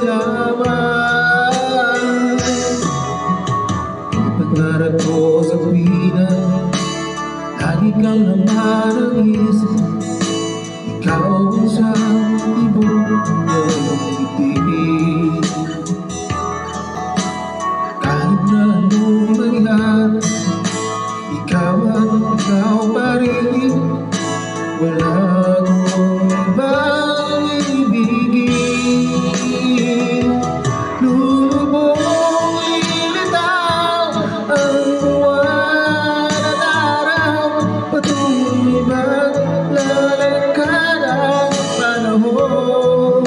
lamang. Pangarap ko sa pina, lagi kang naman ang isip. Ikaw ang sa tibok ng itig. Kahit na anong mangyari, ikaw pa rin. Wala akong ibang ibigin. Lubong lilitaw ang buwan at araw. Patuloy maglalakad ang panahon.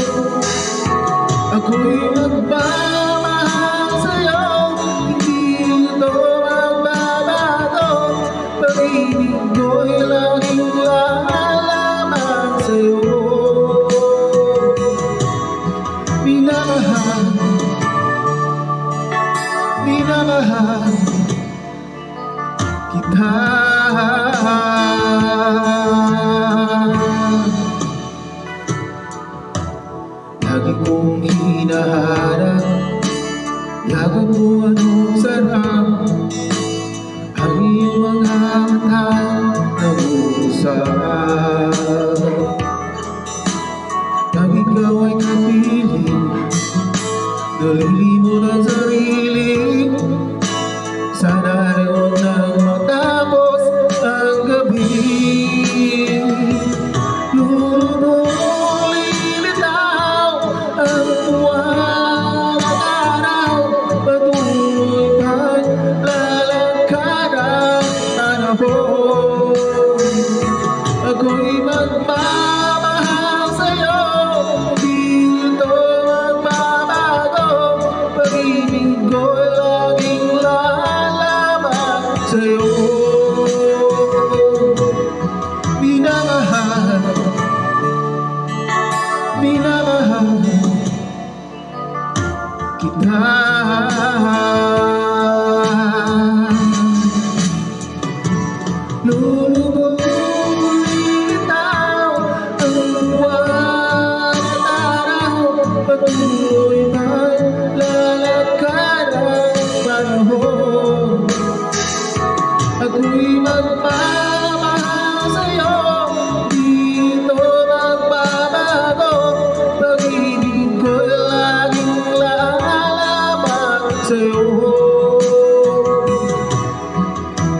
Ako'y magmamahal sa'yo, hindi ito magbabago. Pag-ibig ko'y laging lalaman sa'yo. Minamahal, minamahal kita. Lagi kong hinahanap, yago mo anong sarap. Ang iyong mga mata nag-uusap. Pag ikaw ay kapiling, nalilimot ang sarili. Sana ay huwag nang matapos ang gabi. Lubong lilitaw ang buwan at araw. Patuloy maglalakad ang panahon. Ako'y magmamahal sa'yo, di ito magbabago. Pag-ibig ko'y laging lalaman sa'yo. Minamahal, minamahal kita. Lulubog lilitaw ang buwan at araw. Patuloy maglalakad ang panahon. Ako'y magmamahal sa'yo, di ito magbabago. Pag-ibig ko'y laging lalaman sa'yo.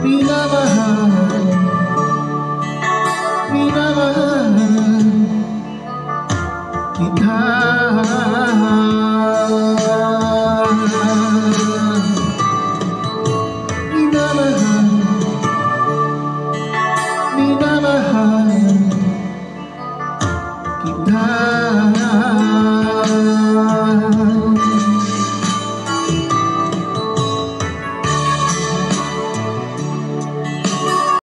Minamahal, minamahal kita.